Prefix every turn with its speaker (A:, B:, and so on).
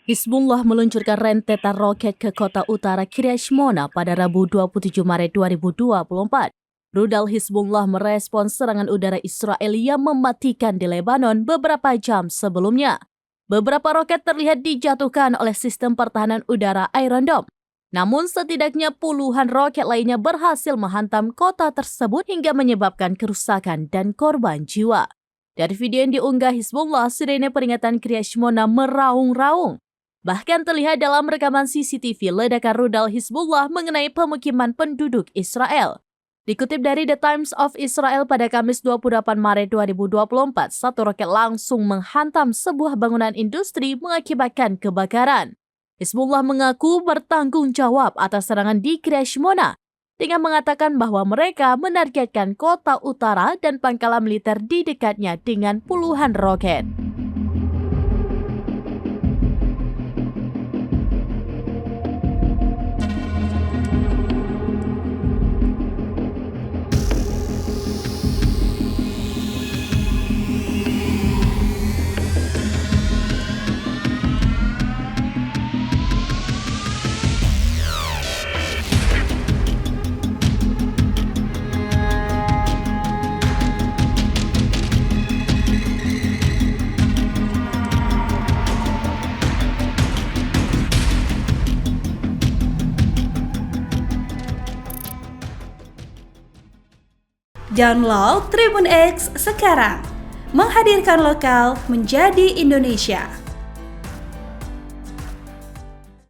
A: Hizbullah meluncurkan rentetan roket ke kota utara Kiryat Shmona pada Rabu 27 Maret 2024. Rudal Hizbullah merespons serangan udara Israel yang mematikan di Lebanon beberapa jam sebelumnya. Beberapa roket terlihat dijatuhkan oleh sistem pertahanan udara Iron Dome. Namun setidaknya puluhan roket lainnya berhasil menghantam kota tersebut hingga menyebabkan kerusakan dan korban jiwa. Dari video yang diunggah Hizbullah, sirene peringatan Kiryat Shmona meraung-raung. Bahkan terlihat dalam rekaman CCTV ledakan rudal Hizbullah mengenai pemukiman penduduk Israel. Dikutip dari The Times of Israel pada Kamis 28 Maret 2024, satu roket langsung menghantam sebuah bangunan industri mengakibatkan kebakaran. Hizbullah mengaku bertanggung jawab atas serangan di Kiryat Shmona dengan mengatakan bahwa mereka menargetkan kota utara dan pangkalan militer di dekatnya dengan puluhan roket.
B: Download Tribun X sekarang, menghadirkan lokal menjadi Indonesia.